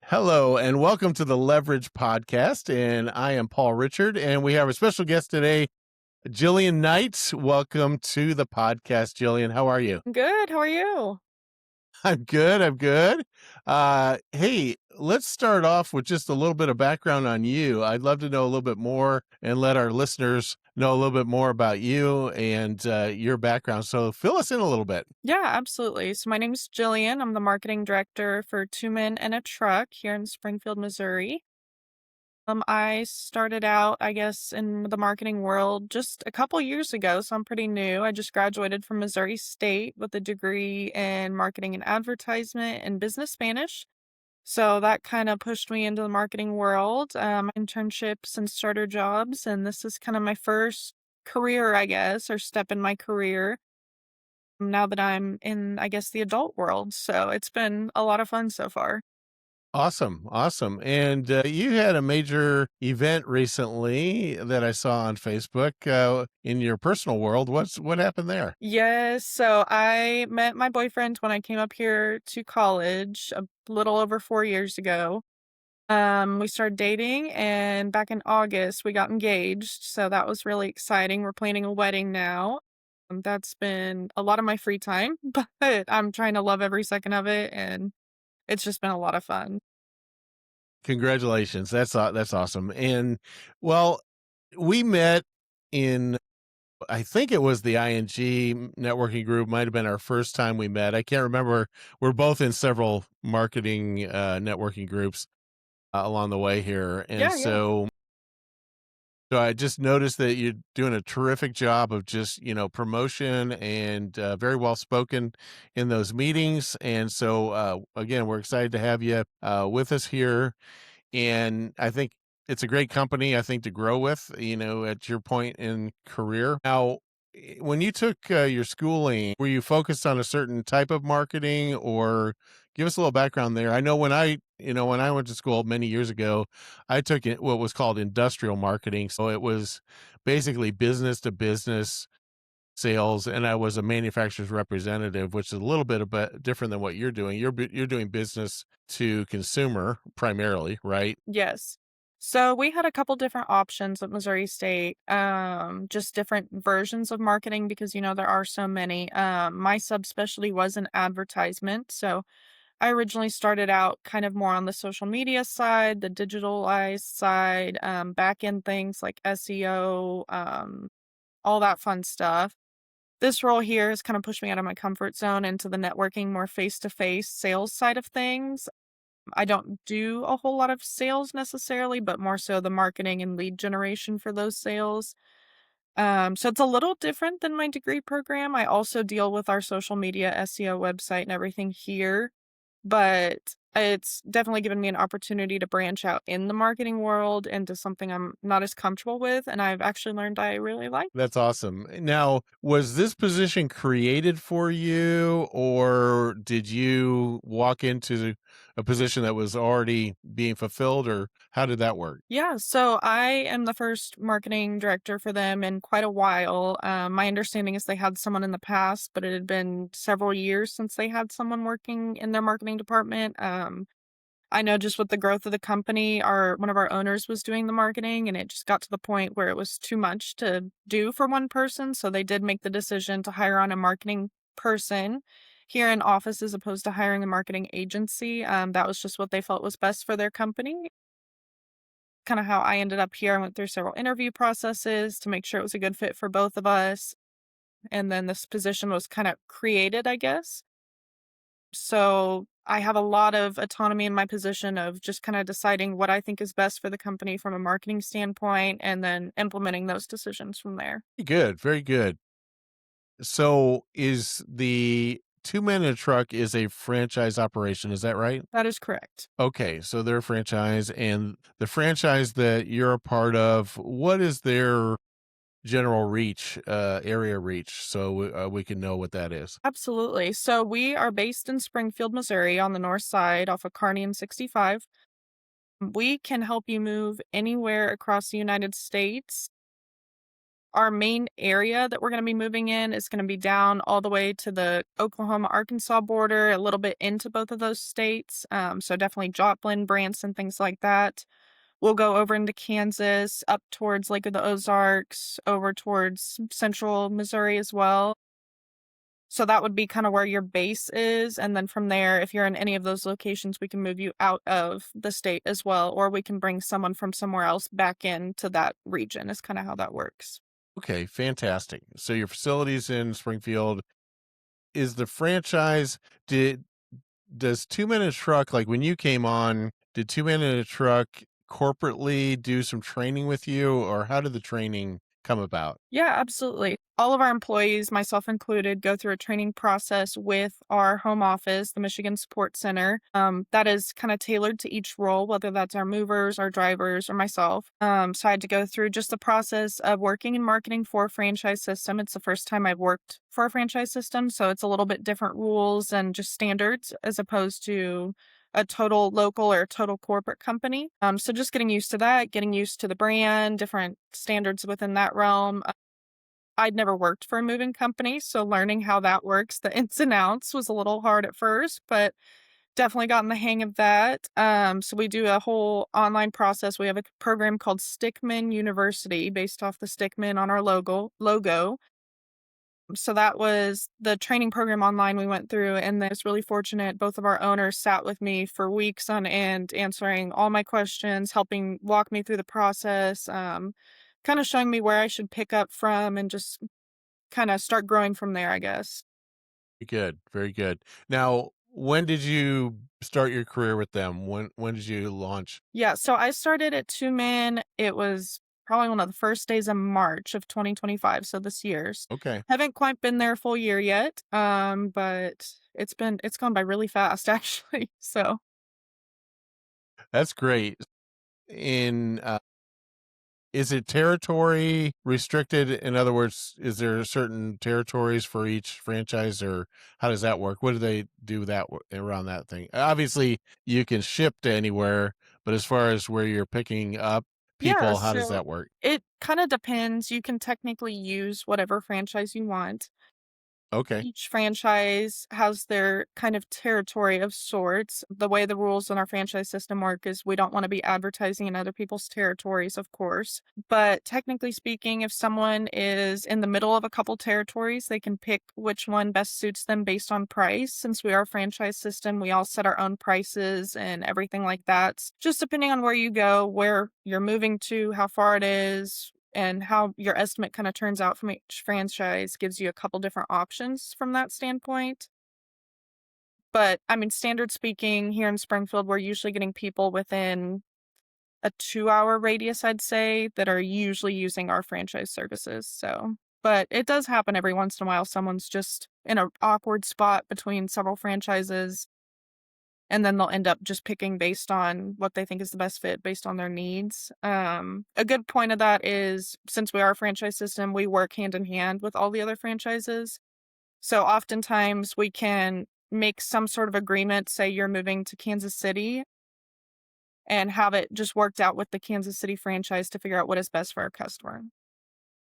Hello and welcome to the Leverage Podcast. And I am Paul Richard, and we have a special guest today, Gillian Knight. Welcome to the podcast, Gillian. How are you? Good. How are you? I'm good. I'm good. Hey, let's start off with just a little bit of background on you. I'd love to know a little bit more and let our listeners know a little bit more about you and your background. So fill us in a little bit. Yeah, absolutely. So my name is Jillian. I'm the marketing director for Two Men and a Truck here in Springfield, Missouri. I started out, I guess, in the marketing world just a couple years ago, so I'm pretty new. I just graduated from Missouri State with a degree in marketing and advertisement and business Spanish. So that kind of pushed me into the marketing world, internships and starter jobs. And this is kind of my first career, I guess, or step in my career now that I'm in, I guess, the adult world. So it's been a lot of fun so far. Awesome, awesome. And you had a major event recently that I saw on Facebook in your personal world. What happened there? Yes, so I met my boyfriend when I came up here to college a little over 4 years ago. We started dating, and back in August we got engaged. So that was really exciting. We're planning a wedding now. That's been a lot of my free time, but I'm trying to love every second of it, and it's just been a lot of fun. Congratulations. That's awesome. And well, we met in I think it was the ING networking group, might have been our first time we met. I can't remember. We're both in several marketing networking groups along the way here. And Yeah, yeah. so I just noticed that you're doing a terrific job of just, promotion and very well spoken in those meetings. And so, again, we're excited to have you with us here. And I think it's a great company, I think, to grow with, at your point in career. Now, when you took your schooling, were you focused on a certain type of marketing or give us a little background there? I know when I went to school many years ago, I took what was called industrial marketing. So it was basically business to business sales, and I was a manufacturer's representative, which is a little bit different than what you're doing. You're doing business to consumer primarily, right? Yes. So we had a couple different options at Missouri State, just different versions of marketing because, there are so many. My subspecialty was in advertisement. So I originally started out kind of more on the social media side, the digitalized side, back end things like SEO, all that fun stuff. This role here has kind of pushed me out of my comfort zone into the networking, more face to face sales side of things. I don't do a whole lot of sales necessarily, but more so the marketing and lead generation for those sales. So it's a little different than my degree program. I also deal with our social media, SEO website, and everything here, but it's definitely given me an opportunity to branch out in the marketing world into something I'm not as comfortable with, and I've actually learned I really like. That's awesome. Now, was this position created for you, or did you walk into a position that was already being fulfilled, or how did that work? Yeah, so I am the first marketing director for them in quite a while. My understanding is they had someone in the past, but it had been several years since they had someone working in their marketing department. I know just with the growth of the company, our one of our owners was doing the marketing, and it just got to the point where it was too much to do for one person. So they did make the decision to hire on a marketing person here in office as opposed to hiring a marketing agency. That was just what they felt was best for their company. Kind of how I ended up here. I went through several interview processes to make sure it was a good fit for both of us. And then this position was kind of created, I guess. So I have a lot of autonomy in my position of just kind of deciding what I think is best for the company from a marketing standpoint and then implementing those decisions from there. Very good, very good. So, is the Two Men in a Truck is a franchise operation? Is that right? That is correct. Okay, so they're a franchise, and the franchise that you're a part of, what is their general reach, area reach, so we can know what that is? Absolutely. So we are based in Springfield, Missouri on the north side off of Kearney and 65. We can help you move anywhere across the United States. our main area that we're gonna be moving in is gonna be down all the way to the Oklahoma-Arkansas border, a little bit into both of those states, so definitely Joplin, Branson, things like that. We'll go over into Kansas, up towards Lake of the Ozarks, over towards central Missouri as well. So that would be kinda where your base is, and then from there, if you're in any of those locations, we can move you out of the state as well, or we can bring someone from somewhere else back into that region, is kinda how that works. Okay, fantastic. So your facilities in Springfield is the franchise. Did does 2 Minute Truck, like when you came on, did 2 Minute Truck corporately do some training with you, or how did the training come about? Yeah, absolutely. All of our employees, myself included, go through a training process with our home office, the Michigan Support Center. That is kind of tailored to each role, whether that's our movers, our drivers, or myself. So I had to go through just the process of working in marketing for a franchise system. It's the first time I've worked for a franchise system, so it's a little bit different rules and just standards as opposed to a total local or a total corporate company. So just getting used to that, getting used to the brand, different standards within that realm. I'd never worked for a moving company, so learning how that works, the ins and outs, was a little hard at first, but definitely gotten the hang of that. So we do a whole online process. We have a program called Stickman University based off the Stickman on our logo. So that was the training program online we went through, and I was really fortunate. Both of our owners sat with me for weeks on end, answering all my questions, helping walk me through the process, kind of showing me where I should pick up from and just kind of start growing from there, I guess. Good, very good. Now, when did you start your career with them? When did you launch? Yeah, so I started at Two Men. It was probably one of the first days of March of 2025, so this year's. Okay, Haven't quite been there a full year yet, but it's gone by really fast actually. So that's great. In Is it territory restricted? In other words, is there certain territories for each franchise, or how does that work? What do they do around that thing? Obviously, you can ship to anywhere, but as far as where you're picking up yeah, people, how does so that work? it kind of depends. You can technically use whatever franchise you want. Okay, Each franchise has their kind of territory of sorts. The way the rules in our franchise system work is we don't want to be advertising in other people's territories, of course. But technically speaking, if someone is in the middle of a couple territories, they can pick which one best suits them based on price. Since we are a franchise system, we all set our own prices and everything like that. Just depending on where you go, where you're moving to, how far it is, and how your estimate kind of turns out from each franchise gives you a couple different options from that standpoint. But I mean, standard speaking, here in Springfield, we're usually getting people within a 2-hour radius, I'd say, that are usually using our franchise services. So, but it does happen every once in a while. Someone's just in an awkward spot between several franchises, and then they'll end up just picking based on what they think is the best fit based on their needs. A good point of that is since we are a franchise system, we work hand in hand with all the other franchises. So oftentimes we can make some sort of agreement, say you're moving to Kansas City, and have it just worked out with the Kansas City franchise to figure out what is best for our customer.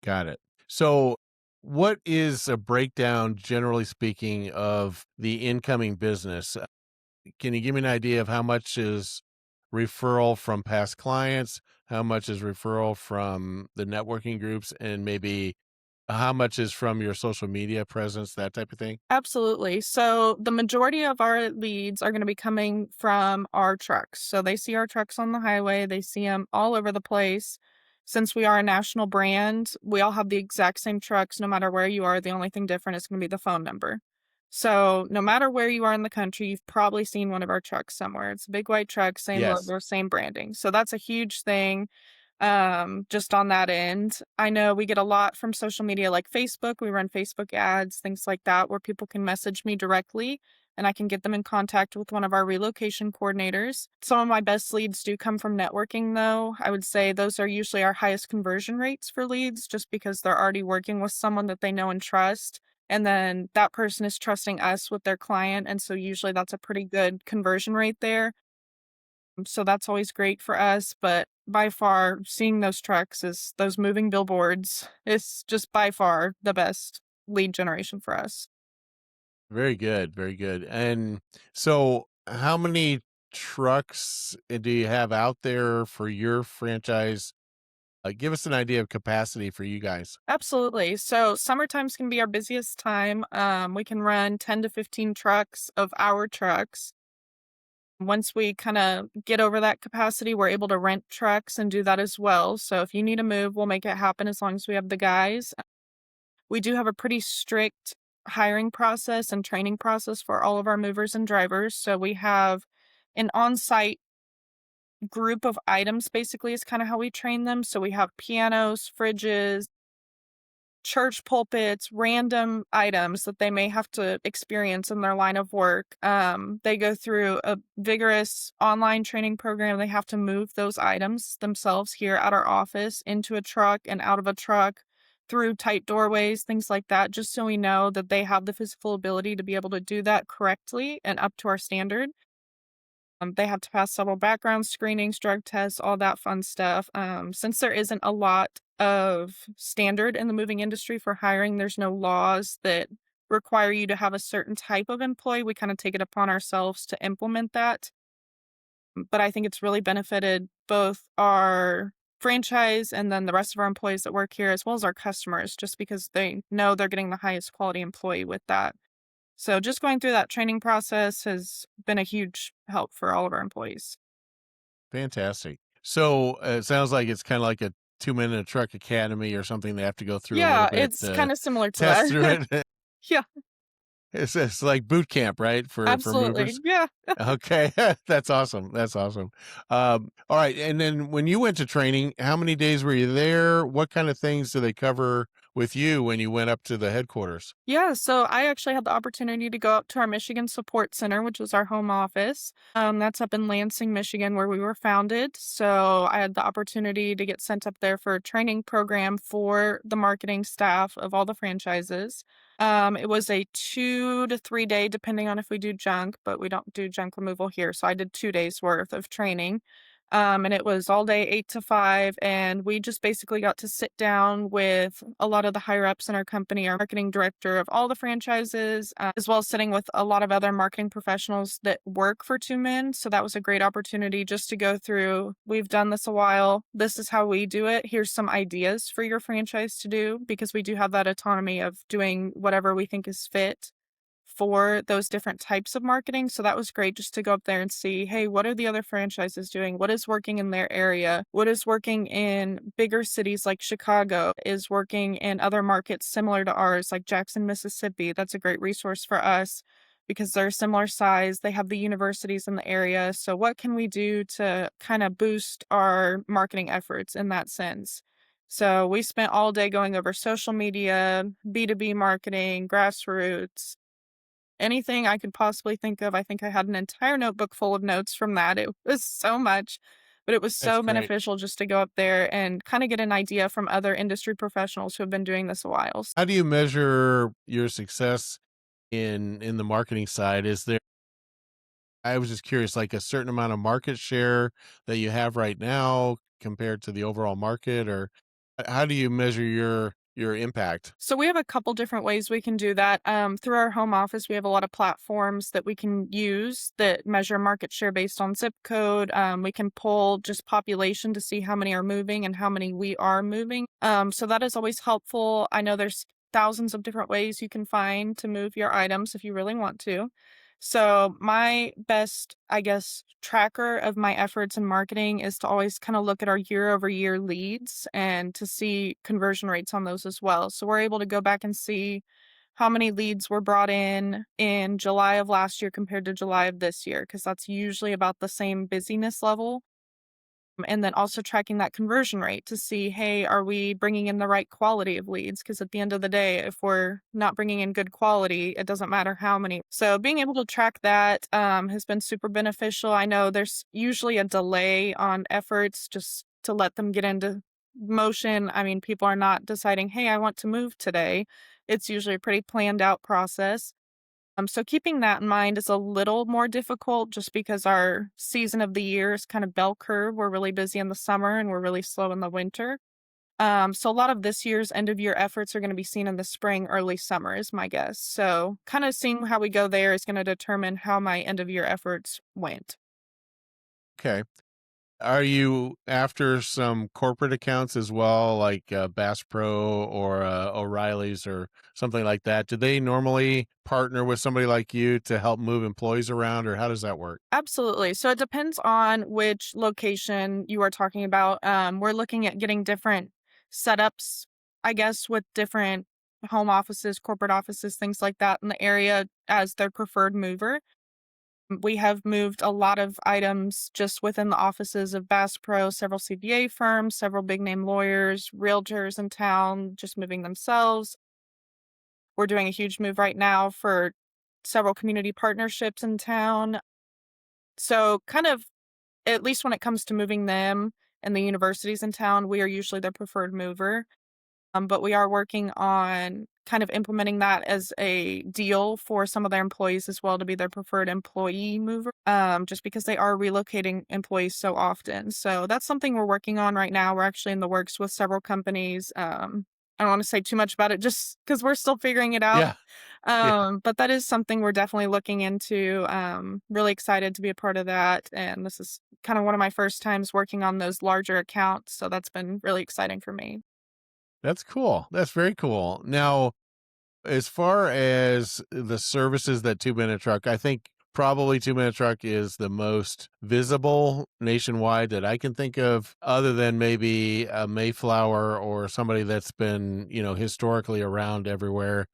got it. So, what is a breakdown, generally speaking, of the incoming business? Can you give me an idea of how much is referral from past clients, how much is referral from the networking groups, and maybe how much is from your social media presence, that type of thing? Absolutely. So the majority of our leads are going to be coming from our trucks. So they see our trucks on the highway, they see them all over the place. Since we are a national brand, we all have the exact same trucks no matter where you are. The only thing different is going to be the phone number. So no matter where you are in the country, you've probably seen one of our trucks somewhere. It's a big white truck, same Yes. logo, same branding. So that's a huge thing just on that end. I know we get a lot from social media like Facebook. We run Facebook ads, things like that, where people can message me directly and I can get them in contact with one of our relocation coordinators. Some of my best leads do come from networking, though. I would say those are usually our highest conversion rates for leads just because they're already working with someone that they know and trust. And then that person is trusting us with their client. And so usually that's a pretty good conversion rate there. So that's always great for us. But by far, seeing those trucks is those moving billboards is just by far the best lead generation for us. Very good, very good. And so how many trucks do you have out there for your franchise? Give us an idea of capacity for you guys. Absolutely. So summertime's can be our busiest time. We can run 10 to 15 trucks of our trucks. Once we kind of get over that capacity, we're able to rent trucks and do that as well. So if you need a move, we'll make it happen as long as we have the guys. We do have a pretty strict hiring process and training process for all of our movers and drivers. So we have an on site group of items, basically, is kind of how we train them. So we have pianos, fridges, church pulpits, random items that they may have to experience in their line of work. They go through a vigorous online training program. They have to move those items themselves here at our office into a truck and out of a truck through tight doorways, things like that, just so we know that they have the physical ability to be able to do that correctly and up to our standard. They have to pass several background screenings, drug tests, all that fun stuff. Since there isn't a lot of standard in the moving industry for hiring, there's no laws that require you to have a certain type of employee. We kind of take it upon ourselves to implement that. But I think it's really benefited both our franchise and then the rest of our employees that work here, as well as our customers, just because they know they're getting the highest quality employee with that. So just going through that training process has been a huge help for all of our employees. Fantastic. So it sounds like it's kind of like a 2 minute truck academy or something they have to go through a little Yeah, bit it's to kinda similar to test through that. it. Yeah, It's like boot camp, right? For absolutely. movers. Yeah. Okay, that's awesome. That's awesome. All right, and then when you went to training, how many days were you there? What kind of things do they cover with you when you went up to the headquarters? Yeah, so I actually had the opportunity to go up to our Michigan Support Center, which was our home office. That's up in Lansing, Michigan, where we were founded. So I had the opportunity to get sent up there for a training program for the marketing staff of all the franchises. It was a 2 to 3 day, depending on if we do junk, but we don't do junk removal here. So I did 2 days worth of training. And it was all day 8 to 5. And we just basically got to sit down with a lot of the higher ups in our company, our marketing director of all the franchises, as well as sitting with a lot of other marketing professionals that work for Two Men. So that was a great opportunity just to go through. We've done this a while. This is how we do it. Here's some ideas for your franchise to do because we do have that autonomy of doing whatever we think is fit for those different types of marketing. So that was great just to go up there and see, hey, what are the other franchises doing? What is working in their area? What is working in bigger cities like Chicago? Is working in other markets similar to ours, like Jackson, Mississippi? That's a great resource for us because they're similar size. They have the universities in the area. So what can we do to kind of boost our marketing efforts in that sense? So we spent all day going over social media, B2B marketing, grassroots, anything I could possibly think of. I think I had an entire notebook full of notes from that. It was so much, but it was That's so great. beneficial just to go up there and kind of get an idea from other industry professionals who have been doing this a while. How do you measure your success in the marketing side? Is there I was just curious, like a certain amount of market share that you have right now compared to the overall market, or how do you measure your impact? So we have a couple different ways we can do that. Through our home office, we have a lot of platforms that we can use that measure market share based on zip code. We can pull just population to see how many are moving and how many we are moving. So that is always helpful. I know there's thousands of different ways you can find to move your items if you really want to. So my best, I guess, tracker of my efforts in marketing is to always kind of look at our year over year leads and to see conversion rates on those as well. So we're able to go back and see how many leads were brought in July of last year compared to July of this year, because that's usually about the same busyness level. And then also tracking that conversion rate to see, hey, are we bringing in the right quality of leads? Because at the end of the day, if we're not bringing in good quality, it doesn't matter how many. So being able to track that has been super beneficial. I know there's usually a delay on efforts just to let them get into motion. I mean, people are not deciding, hey, I want to move today. It's usually a pretty planned out process. So keeping that in mind is a little more difficult just because our season of the year is kind of bell curve. We're really busy in the summer and we're really slow in the winter. So a lot of this year's end of year efforts are going to be seen in the spring, early summer is my guess. So kind of seeing how we go there is going to determine how my end of year efforts went. Okay. Are you after some corporate accounts as well, like, Bass Pro or, O'Reilly's or something like that? Do they normally partner with somebody like you to help move employees around, or how does that work? Absolutely. So it depends on which location you are talking about. We're looking at getting different setups, I guess, with different home offices, corporate offices, things like that in the area as their preferred mover. We have moved a lot of items just within the offices of Bass Pro, several CPA firms, several big name lawyers, realtors in town, just moving themselves. We're doing a huge move right now for several community partnerships in town. So, kind of, at least when it comes to moving them and the universities in town, we are usually their preferred mover. But we are working on kind of implementing that as a deal for some of their employees as well to be their preferred employee mover, just because they are relocating employees so often. So that's something we're working on right now. We're actually in the works with several companies. I don't want to say too much about it just because we're still figuring it out. Yeah, yeah, But that is something we're definitely looking into. Really excited to be a part of that. And this is kind of one of my first times working on those larger accounts. So that's been really exciting for me. that's cool. That's very cool. Now, as far as the services that 2 Minute Truck, I think probably 2 Minute Truck is the most visible nationwide that I can think of, other than maybe a Mayflower or somebody that's been, historically around everywhere.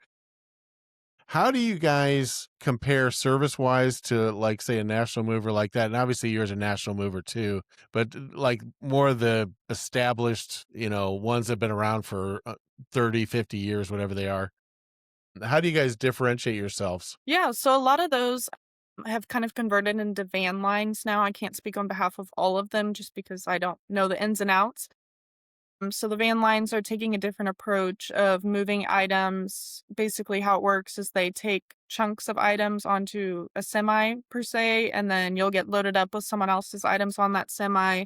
How do you guys compare service-wise to, like, say, a national mover like that? And obviously, you're a national mover too, but, like, more of the established, ones that have been around for, 30, 50 years, whatever they are. How do you guys differentiate yourselves? Yeah, so a lot of those have kind of converted into van lines now. I can't speak on behalf of all of them just because I don't know the ins and outs. So the van lines are taking a different approach of moving items. Basically, how it works is they take chunks of items onto a semi per se, and then you'll get loaded up with someone else's items on that semi.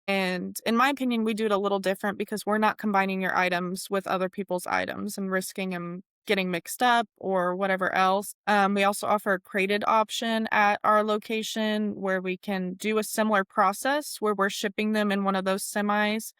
And in my opinion, we do it a little different because we're not combining your items with other people's items and risking them getting mixed up or whatever else. We also offer a crated option at our location where we can do a similar process where we're shipping them in one of those semis,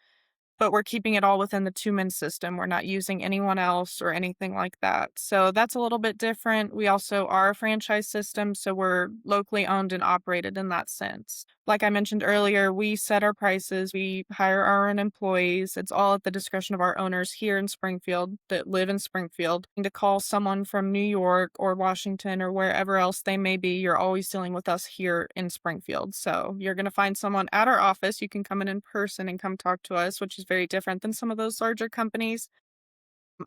but we're keeping it all within the two-min system. We're not using anyone else or anything like that. So that's a little bit different. We also are a franchise system, so we're locally owned and operated in that sense. Like I mentioned earlier, we set our prices, we hire our own employees. It's all at the discretion of our owners here in Springfield that live in Springfield. And to call someone from New York or Washington or wherever else they may be, you're always dealing with us here in Springfield. So you're going to find someone at our office. You can come in person and come talk to us, which is very different than some of those larger companies.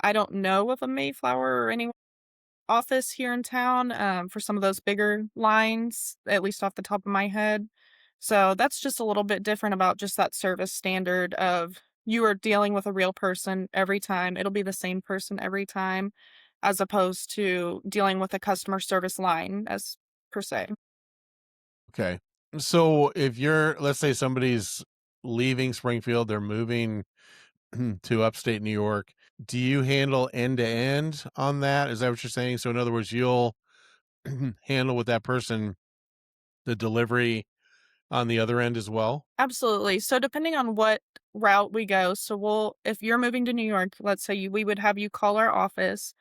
I don't know of a Mayflower or any office here in town for some of those bigger lines, at least off the top of my head. So that's just a little bit different about just that service standard of you are dealing with a real person every time. It'll be the same person every time, as opposed to dealing with a customer service line as per se. Okay. So if let's say somebody's leaving Springfield, they're moving to upstate New York, do you handle end to end on that? Is that what you're saying? So in other words, you'll handle with that person the delivery on the other end as well? Absolutely. So depending on what route we go, so if you're moving to New York, let's say we would have you call our office.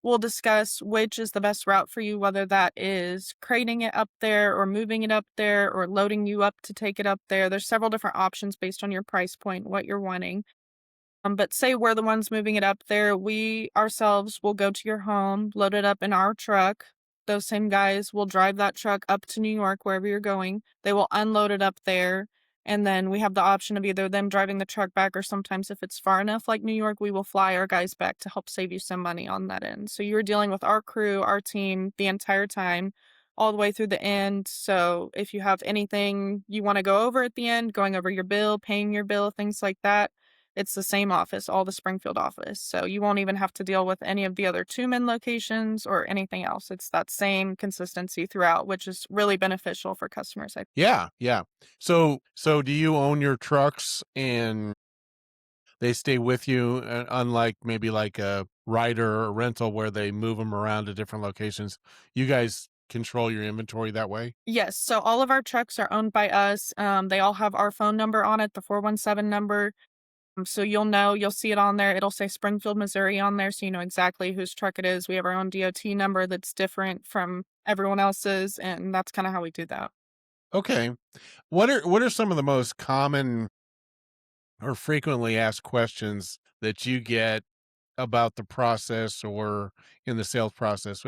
We'll discuss which is the best route for you, whether that is crating it up there or moving it up there or loading you up to take it up there. There's several different options based on your price point, what you're wanting. But say we're the ones moving it up there, we ourselves will go to your home, load it up in our truck. Those same guys will drive that truck up to New York, wherever you're going. They will unload it up there. And then we have the option of either them driving the truck back, or sometimes if it's far enough, like New York, we will fly our guys back to help save you some money on that end. So you're dealing with our crew, our team the entire time, all the way through the end. So if you have anything you want to go over at the end, going over your bill, paying your bill, things like that, It's the same office, all the Springfield office. So you won't even have to deal with any of the other Tumen locations or anything else. It's that same consistency throughout, which is really beneficial for customers. Yeah, yeah. So do you own your trucks and they stay with you, unlike maybe like a rider or rental where they move them around to different locations? You guys control your inventory that way? Yes, so all of our trucks are owned by us. They all have our phone number on it, the 417 number. So you'll see it on there. It'll say Springfield, Missouri on there, so you know exactly whose truck it is. We have our own DOT number that's different from everyone else's, and that's kind of how we do that. Okay. What are some of the most common or frequently asked questions that you get about the process or in the sales process?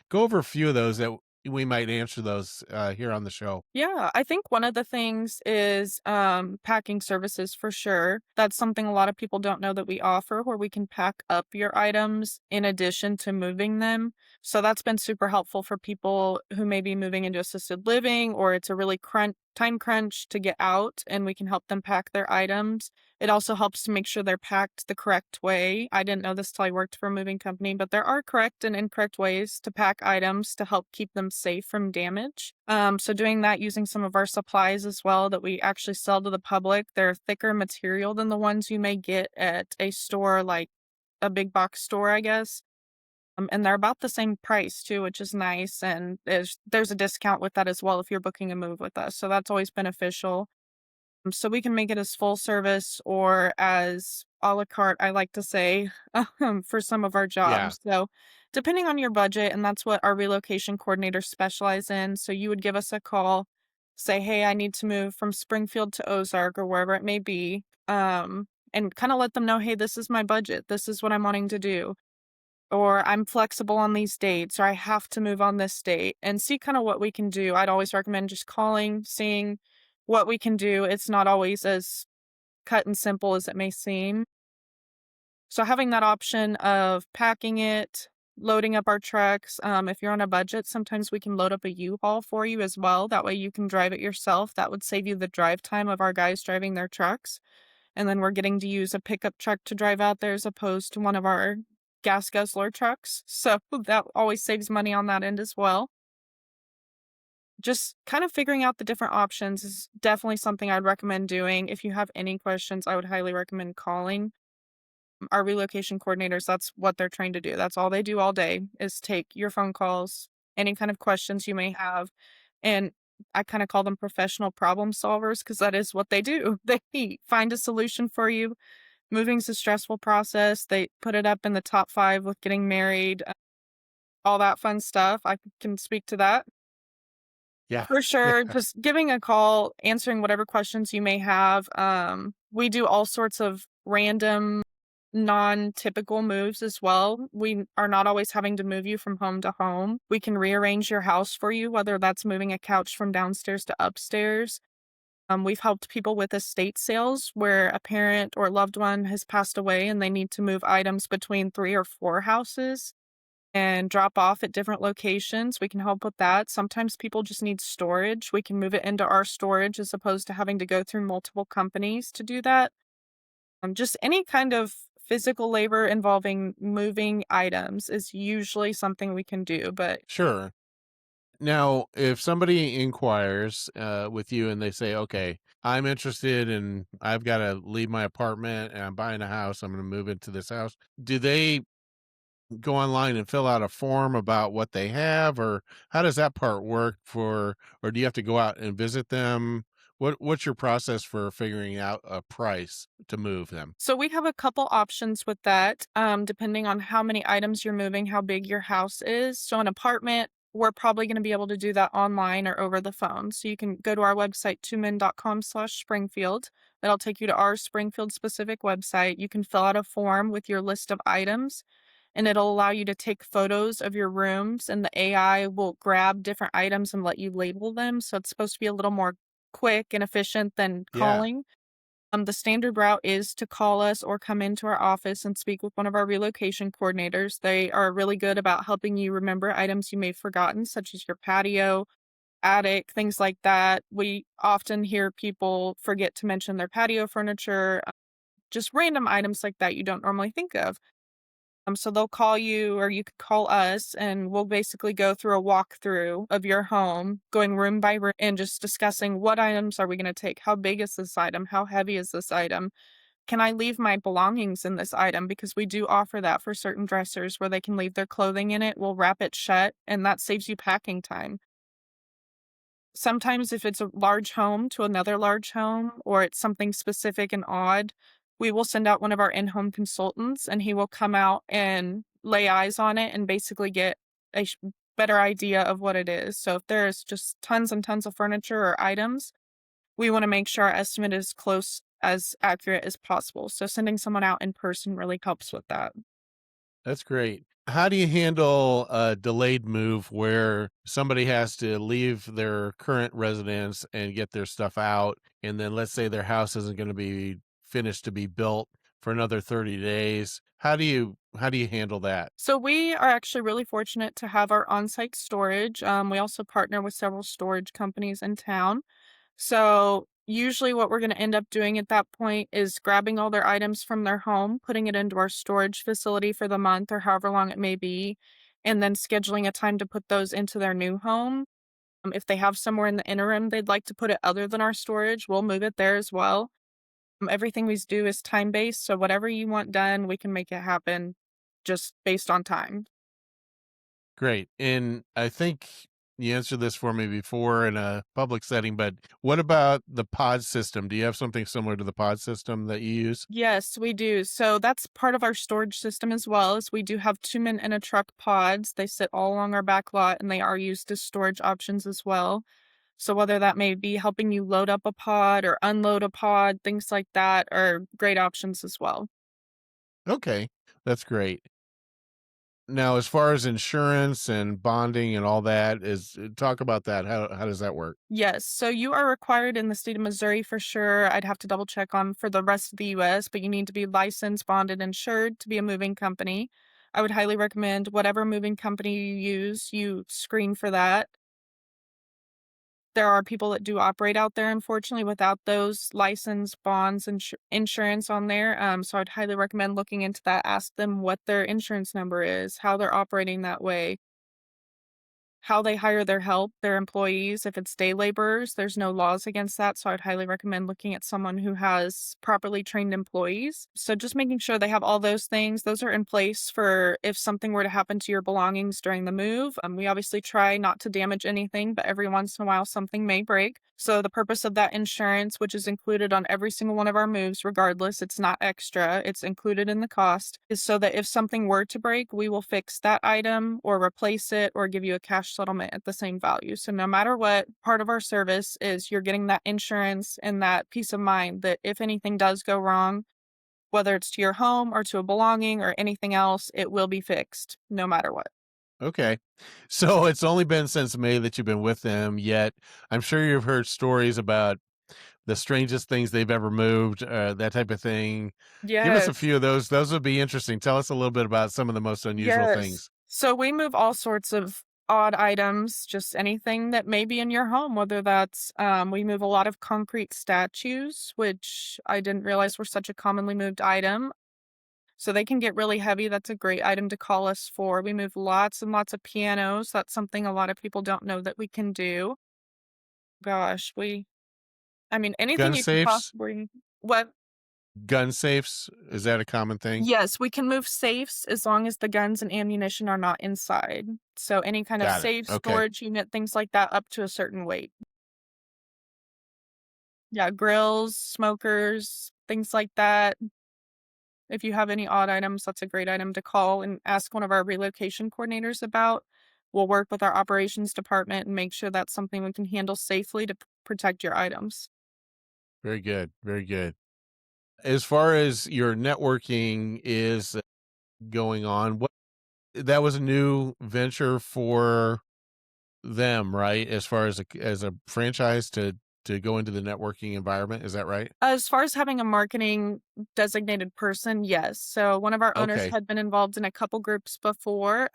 Go over a few of those that we might answer those here on the show. Yeah, I think one of the things is packing services for sure. That's something a lot of people don't know that we offer, where we can pack up your items in addition to moving them. So that's been super helpful for people who may be moving into assisted living, or it's a really time crunch to get out, and we can help them pack their items. It also helps to make sure they're packed the correct way. I didn't know this till I worked for a moving company, but there are correct and incorrect ways to pack items to help keep them safe from damage. So doing that using some of our supplies as well that we actually sell to the public. They're thicker material than the ones you may get at a store like a big box store, I guess. And they're about the same price too, which is nice. And there's a discount with that as well if you're booking a move with us. So that's always beneficial. So we can make it as full service or as a la carte, I like to say, for some of our Yeah. jobs. So depending on your budget, and that's what our relocation coordinators specialize in. So you would give us a call, say, hey, I need to move from Springfield to Ozark or wherever it may be. And kind of let them know, hey, this is my budget. This is what I'm wanting to do. Or I'm flexible on these dates, or I have to move on this date, and see kind of what we can do. I'd always recommend just calling, seeing what we can do. It's not always as cut and simple as it may seem. So having that option of packing it, loading up our trucks, if you're on a budget, sometimes we can load up a U-Haul for you as well. That way you can drive it yourself. That would save you the drive time of our guys driving their trucks. And then we're getting to use a pickup truck to drive out there as opposed to one of our gas guzzler trucks. So that always saves money on that end as well. Just kind of figuring out the different options is definitely something I'd recommend doing. If you have any questions, I would highly recommend calling our relocation coordinators. That's what they're trained to do. That's all they do all day is take your phone calls, any kind of questions you may have. And I kind of call them professional problem solvers because that is what they do. They find a solution for you. Moving's a stressful process. They put it up in the top 5 with getting married, all that fun stuff. I can speak to that. Yeah. For Yeah. sure, just giving a call, answering whatever questions you may have. We do all sorts of random, non-typical moves as well. We are not always having to move you from home to home. We can rearrange your house for you, whether that's moving a couch from downstairs to upstairs. We've helped people with estate sales where a parent or loved one has passed away and they need to move items between 3 or 4 houses and drop off at different locations. We can help with that. Sometimes people just need storage. We can move it into our storage as opposed to having to go through multiple companies to do that. Just any kind of physical labor involving moving items is usually something we can do. But Sure. Now, if somebody inquires with you and they say, okay, I'm interested and I've got to leave my apartment and I'm buying a house, I'm going to move into this house. Do they go online and fill out a form about what they have, or how does that part work for, or do you have to go out and visit them? What's your process for figuring out a price to move them? so we have a couple options with that, depending on how many items you're moving, how big your house is. So an apartment, we're probably going to be able to do that online or over the phone. So you can go to our website, tumen.com/Springfield. That'll take you to our Springfield specific website. You can fill out a form with your list of items and it'll allow you to take photos of your rooms and the AI will grab different items and let you label them. So it's supposed to be a little more quick and efficient than Yeah. calling. The standard route is to call us or come into our office and speak with one of our relocation coordinators. They are really good about helping you remember items you may have forgotten, such as your patio, attic, things like that. We often hear people forget to mention their patio furniture. just random items like that you don't normally think of. So they'll call you or you could call us and we'll basically go through a walkthrough of your home, going room by room and just discussing what items are we going to take? How big is this item? How heavy is this item? Can I leave my belongings in this item? Because we do offer that for certain dressers where they can leave their clothing in it. We'll wrap it shut and that saves you packing time. Sometimes if it's a large home to another large home or it's something specific and odd, we will send out one of our in-home consultants and he will come out and lay eyes on it and basically get a better idea of what it is. So if there's just tons and tons of furniture or items, we want to make sure our estimate is close as accurate as possible. So sending someone out in person really helps with that. That's great. How do you handle a delayed move where somebody has to leave their current residence and get their stuff out, and then let's say their house isn't going to be finished to be built for another 30 days? How do you handle that? So we are actually really fortunate to have our on-site storage. We also partner with several storage companies in town. So usually what we're going to end up doing at that point is grabbing all their items from their home, putting it into our storage facility for the month or however long it may be, and then scheduling a time to put those into their new home. If they have somewhere in the interim they'd like to put it other than our storage, we'll move it there as well. Everything we do is time based, so whatever you want done, we can make it happen just based on time. Great. And I think you answered this for me before in a public setting, but what about the pod system? Do you have something similar to the pod system that you use? Yes, we do. So that's part of our storage system as well, is we do have 2 men in a truck pods. They sit all along our back lot and they are used as storage options as well. So whether that may be helping you load up a pod or unload a pod, things like that are great options as well. Okay, that's great. Now, as far as insurance and bonding and all that is talk about that. How does that work? Yes, so you are required in the state of Missouri for sure. I'd have to double check on for the rest of the US, but you need to be licensed, bonded, insured to be a moving company. I would highly recommend whatever moving company you use, you screen for that. There are people that do operate out there, unfortunately, without those license, bonds, and insurance on there. So I'd highly recommend looking into that. Ask them what their insurance number is, how they're operating that way, how they hire their help, their employees. If it's day laborers, there's no laws against that. So I'd highly recommend looking at someone who has properly trained employees. So just making sure they have all those things, those are in place for if something were to happen to your belongings during the move. We obviously try not to damage anything, but every once in a while something may break. So the purpose of that insurance, which is included on every single one of our moves, regardless, it's not extra, it's included in the cost, is so that if something were to break, we will fix that item or replace it or give you a cash settlement at the same value. So no matter what, part of our service is you're getting that insurance and that peace of mind that if anything does go wrong, whether it's to your home or to a belonging or anything else, it will be fixed no matter what. Okay. So it's only been since May that you've been with them, yet I'm sure you've heard stories about the strangest things they've ever moved, that type of thing. Give us a Yes. few of those. Those would be interesting. Tell us a little bit about some of the most unusual Yes. things. So we move all sorts of odd items, just anything that may be in your home, whether that's, we move a lot of concrete statues, which I didn't realize were such a commonly moved item. So they can get really heavy. That's a great item to call us for. We move lots and lots of pianos. That's something a lot of people don't know that we can do. Gosh, I mean, anything Gun you could safes? possibly, what? Gun safes, is that a common thing? Yes, we can move safes as long as the guns and ammunition are not inside. So any kind of Got it. safe, Okay. storage unit, things like that up to a certain weight. Yeah, grills, smokers, things like that. If you have any odd items, that's a great item to call and ask one of our relocation coordinators about. We'll work with our operations department and make sure that's something we can handle safely to protect your items. Very good. Very good. As far as your networking is going on, what that was a new venture for them, right? As far as a franchise to go into the networking environment, is that right? As far as having a marketing designated person, yes. So one of our owners Okay, had been involved in a couple groups before.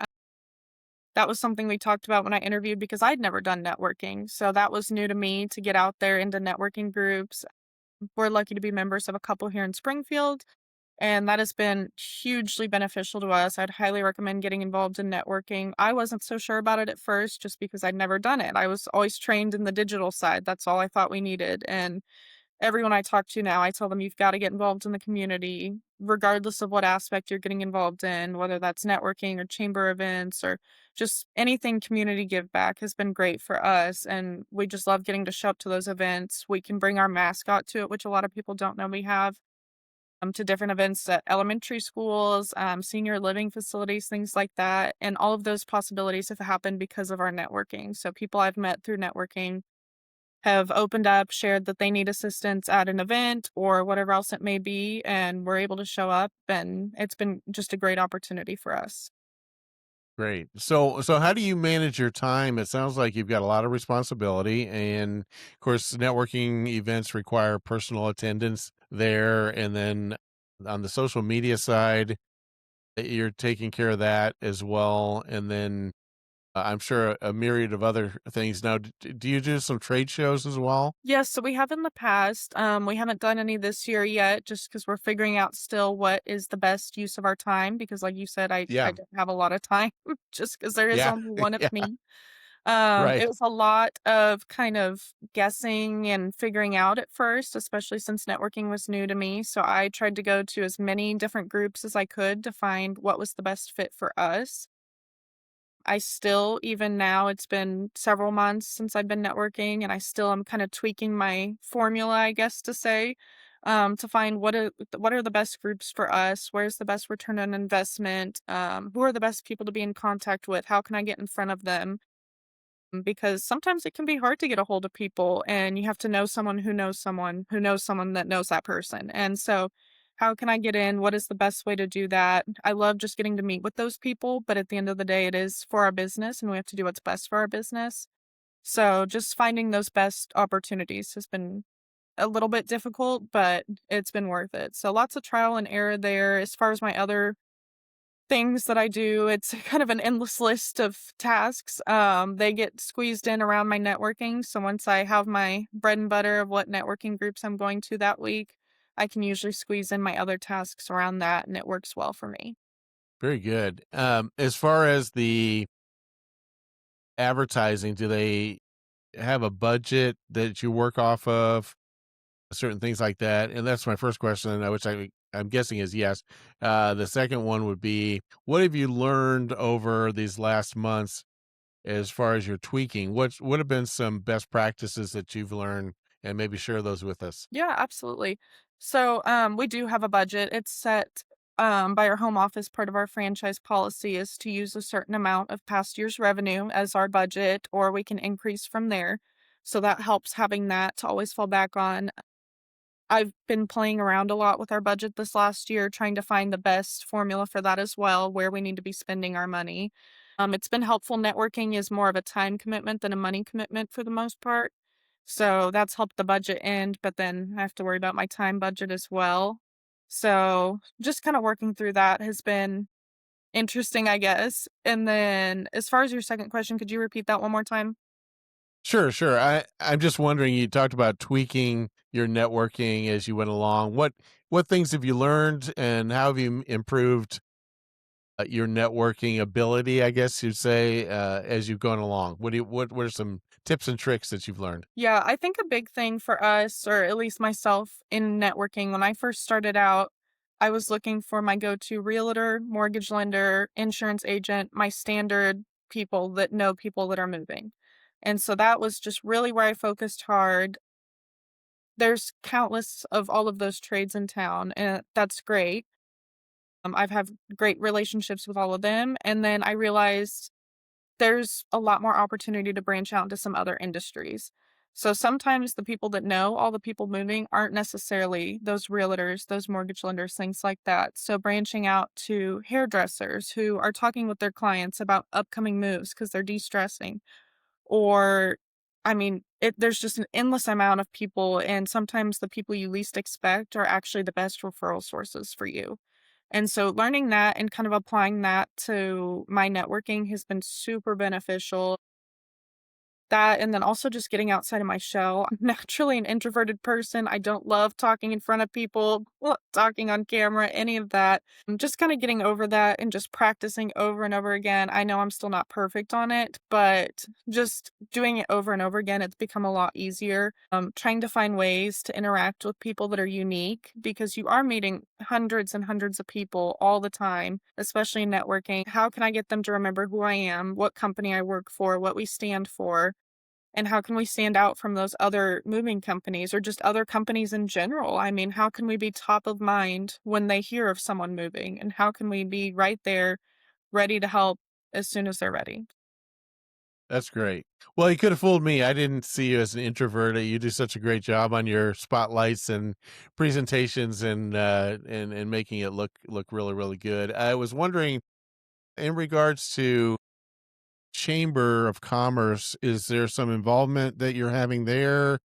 That was something we talked about when I interviewed because I'd never done networking. So that was new to me to get out there into networking groups. We're lucky to be members of a couple here in Springfield, and that has been hugely beneficial to us. I'd highly recommend getting involved in networking. I wasn't so sure about it at first just because I'd never done it. I was always trained in the digital side. That's all I thought we needed. And everyone I talk to now, I tell them you've got to get involved in the community, regardless of what aspect you're getting involved in, whether that's networking or chamber events or just anything community give back has been great for us. And we just love getting to show up to those events. We can bring our mascot to it, which a lot of people don't know we have, to different events at elementary schools, senior living facilities, things like that. And all of those possibilities have happened because of our networking. So people I've met through networking have opened up, shared that they need assistance at an event or whatever else it may be, and we're able to show up, and it's been just a great opportunity for us. Great. So how do you manage your time? It sounds like you've got a lot of responsibility, and of course, networking events require personal attendance there, and then on the social media side, you're taking care of that as well, and then I'm sure a myriad of other things. Now, do you do some trade shows as well? Yes, so we have in the past. We haven't done any this year yet just because we're figuring out still what is the best use of our time because like you said, I Yeah, don't have a lot of time just because there is yeah, only one of yeah. me. It Right. was a lot of kind of guessing and figuring out at first, especially since networking was new to me. So I tried to go to as many different groups as I could to find what was the best fit for us. I still, even now, it's been several months since I've been networking, and I still am kind of tweaking my formula, I guess to say, to find what are the best groups for us, where's the best return on investment, who are the best people to be in contact with, how can I get in front of them? Because sometimes it can be hard to get a hold of people and you have to know someone who knows someone who knows someone that knows that person. And so, how can I get in? What is the best way to do that? I love just getting to meet with those people, but at the end of the day, it is for our business and we have to do what's best for our business. So, just finding those best opportunities has been a little bit difficult, but it's been worth it. So, lots of trial and error there. As far as my other things that I do. It's kind of an endless list of tasks. They get squeezed in around my networking. So once I have my bread and butter of what networking groups I'm going to that week, I can usually squeeze in my other tasks around that and it works well for me. Very good. As far as the advertising, do they have a budget that you work off of? Certain things like that? And that's my first question, which I'm guessing is yes. The second one would be, what have you learned over these last months as far as your tweaking? What have been some best practices that you've learned, and maybe share those with us? Yeah, absolutely. So we do have a budget. It's set by our home office. Part of our franchise policy is to use a certain amount of past year's revenue as our budget, or we can increase from there. So that helps having that to always fall back on. I've been playing around a lot with our budget this last year, trying to find the best formula for that as well, where we need to be spending our money. It's been helpful. Networking is more of a time commitment than a money commitment for the most part. So that's helped the budget end, but then I have to worry about my time budget as well. So just kind of working through that has been interesting, I guess. And then as far as your second question, could you repeat that one more time? Sure, sure. I'm just wondering, you talked about tweaking your networking as you went along. What things have you learned, and how have you improved your networking ability, I guess you'd say, as you've gone along? What are some tips and tricks that you've learned? Yeah, I think a big thing for us, or at least myself in networking, when I first started out, I was looking for my go to realtor, mortgage lender, insurance agent, my standard people that know people that are moving. And so that was just really where I focused hard. There's countless of all of those trades in town, and that's great. I've had great relationships with all of them. And then I realized there's a lot more opportunity to branch out into some other industries. So sometimes the people that know all the people moving aren't necessarily those realtors, those mortgage lenders, things like that. So branching out to hairdressers who are talking with their clients about upcoming moves because they're de-stressing. Or, I mean, there's just an endless amount of people, and sometimes the people you least expect are actually the best referral sources for you. And so learning that and kind of applying that to my networking has been super beneficial. That and then also just getting outside of my shell. I'm naturally an introverted person. I don't love talking in front of people, talking on camera, any of that. I'm just kinda getting over that and just practicing over and over again. I know I'm still not perfect on it, but just doing it over and over again, it's become a lot easier. Trying to find ways to interact with people that are unique because you are meeting hundreds and hundreds of people all the time, especially in networking. How can I get them to remember who I am, what company I work for, what we stand for? And how can we stand out from those other moving companies or just other companies in general? I mean, how can we be top of mind when they hear of someone moving? And how can we be right there, ready to help as soon as they're ready? That's great. Well, you could have fooled me. I didn't see you as an introvert. You do such a great job on your spotlights and presentations and making it look really really good. I was wondering in regards to Chamber of Commerce, is there some involvement that you're having there?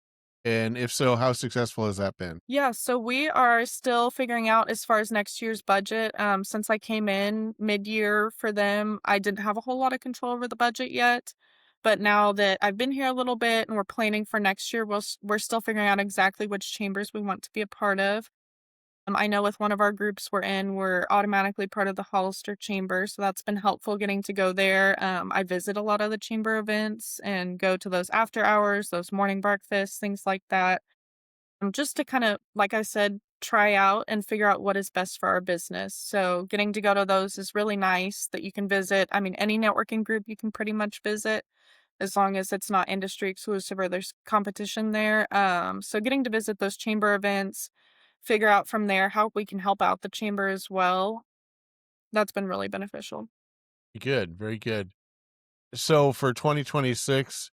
And if so, how successful has that been? Yeah, so we are still figuring out as far as next year's budget. Since I came in mid-year for them, I didn't have a whole lot of control over the budget yet. But now that I've been here a little bit and we're planning for next year, we're still figuring out exactly which chambers we want to be a part of. I know with one of our groups we're in, we're automatically part of the Hollister Chamber, so that's been helpful getting to go there. I visit a lot of the chamber events and go to those after hours, those morning breakfasts, things like that. Just to kind of, like I said, try out and figure out what is best for our business. So getting to go to those is really nice that you can visit. I mean, any networking group you can pretty much visit as long as it's not industry exclusive or there's competition there. So getting to visit those chamber events, figure out from there how we can help out the chamber as well. That's been really beneficial. Good, very good. So for 2026,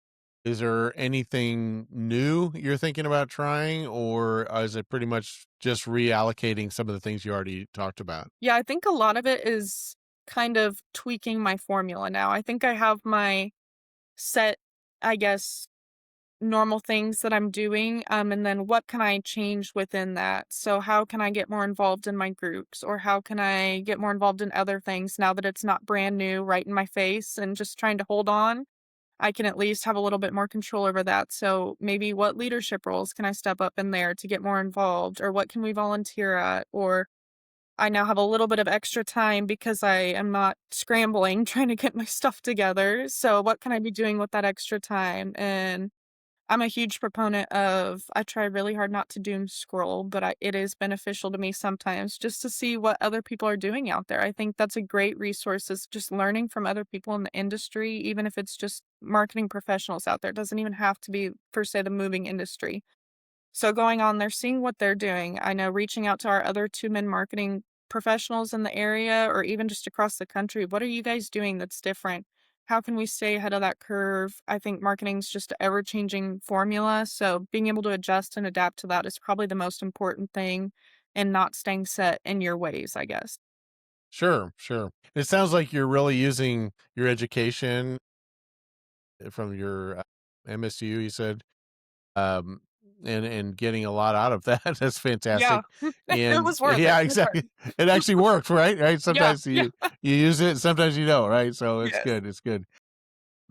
is there anything new you're thinking about trying, or is it pretty much just reallocating some of the things you already talked about? Yeah, I think a lot of it is kind of tweaking my formula now. I think I have my set, I guess, normal things that I'm doing, and then what can I change within that? So how can I get more involved in my groups or how can I get more involved in other things now that it's not brand new right in my face and just trying to hold on? I can at least have a little bit more control over that. So maybe what leadership roles can I step up in there to get more involved or what can we volunteer at? Or I now have a little bit of extra time because I am not scrambling trying to get my stuff together. So what can I be doing with that extra time? And I'm a huge proponent of I try really hard not to doom scroll, but it is beneficial to me sometimes just to see what other people are doing out there. I think that's a great resource is just learning from other people in the industry, even if it's just marketing professionals out there. It doesn't even have to be per se the moving industry. So going on there, seeing what they're doing. I know reaching out to our other 2 men marketing professionals in the area or even just across the country. What are you guys doing that's different? How can we stay ahead of that curve? I think marketing is just an ever-changing formula, so being able to adjust and adapt to that is probably the most important thing and not staying set in your ways, I guess. Sure, sure. It sounds like you're really using your education from your MSU, you said, um, and getting a lot out of that. That's Yeah. fantastic. It And was worth it. yeah, It was exactly. It actually works, right? Right. Yeah, Sometimes yeah. you use it, sometimes you don't, right? So it's Yes. good. It's good.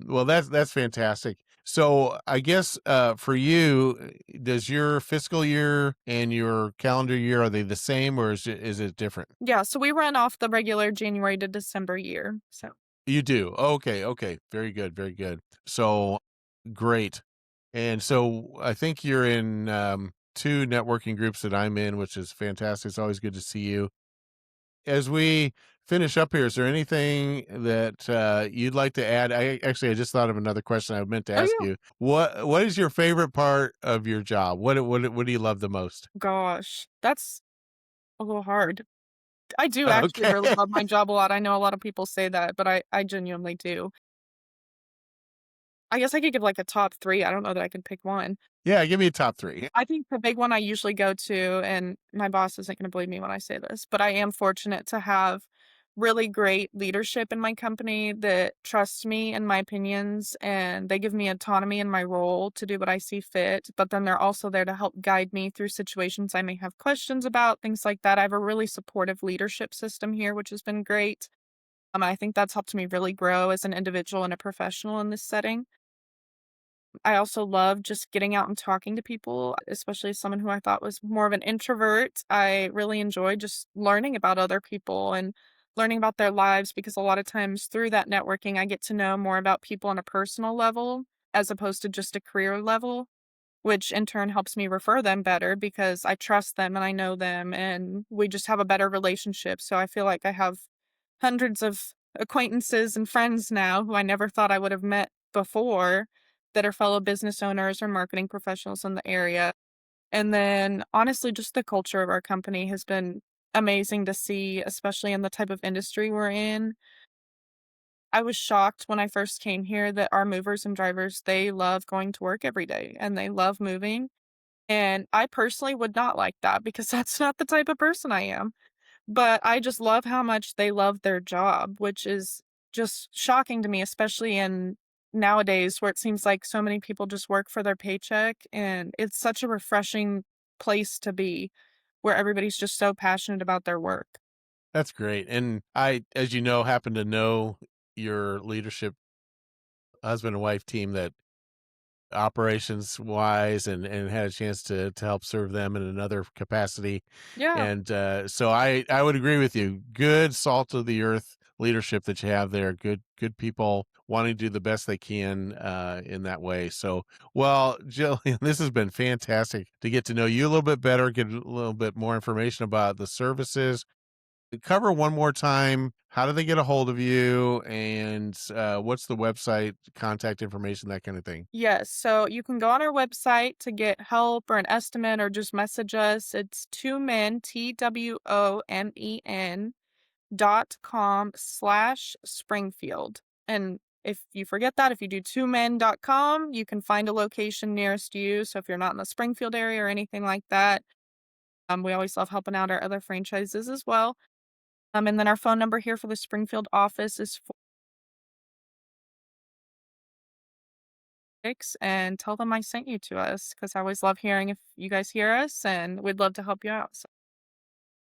Well, that's fantastic. So I guess for you, does your fiscal year and your calendar year are they the same or is it different? Yeah, so we run off the regular January to December year, so You do. Okay, okay. Very good, very good. So great. And so I think you're in two networking groups that I'm in, which is fantastic. It's always good to see you. As we finish up here, is there anything that you'd like to add? I just thought of another question I meant to Oh, ask yeah. you. What is your favorite part of your job? What do you love the most? Gosh, that's a little hard. I do actually Okay. really love my job a lot. I know a lot of people say that, but I genuinely do. I guess I could give, like, a top 3. I don't know that I could pick one. Yeah, give me a top three. I think the big one I usually go to, and my boss isn't gonna believe me when I say this, but I am fortunate to have really great leadership in my company that trusts me and my opinions, and they give me autonomy in my role to do what I see fit, but then they're also there to help guide me through situations I may have questions about, things like that. I have a really supportive leadership system here, which has been great. I think that's helped me really grow as an individual and a professional in this setting. I also love just getting out and talking to people, especially as someone who I thought was more of an introvert. I really enjoy just learning about other people and learning about their lives because a lot of times through that networking, I get to know more about people on a personal level as opposed to just a career level, which in turn helps me refer them better because I trust them and I know them and we just have a better relationship. So I feel like I have hundreds of acquaintances and friends now who I never thought I would have met before that are fellow business owners or marketing professionals in the area. And then honestly, just the culture of our company has been amazing to see, especially in the type of industry we're in. I was shocked when I first came here that our movers and drivers, they love going to work every day and they love moving. And I personally would not like that because that's not the type of person I am. But I just love how much they love their job, which is just shocking to me, especially in nowadays where it seems like so many people just work for their paycheck. And it's such a refreshing place to be where everybody's just so passionate about their work. That's great. And I, as you know, happen to know your leadership husband and wife team that operations wise and had a chance to help serve them in another capacity. Yeah. And so I would agree with you. Good salt of the earth leadership that you have there. Good people wanting to do the best they can in that way. So well, Jillian, this has been fantastic to get to know you a little bit better, get a little bit more information about the services. Cover one more time. How do they get a hold of you? And what's the website, contact information, that kind of thing? Yes. So you can go on our website to get help or an estimate or just message us. It's two men, TWOMEN.com/Springfield. And if you forget that, if you do twomen.com, you can find a location nearest you. So if you're not in the Springfield area or anything like that, we always love helping out our other franchises as well. And then our phone number here for the Springfield office is 46 and tell them I sent you to us because I always love hearing if you guys hear us and we'd love to help you out. So,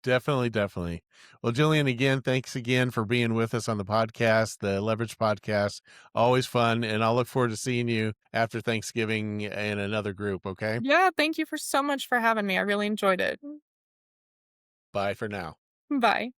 Definitely, definitely. Well, Jillian, again, thanks again for being with us on the podcast, the Leverage Podcast. Always fun, and I'll look forward to seeing you after Thanksgiving in another group, okay? yeah, thank you for so much for having me. I really enjoyed it. Bye for now. Bye.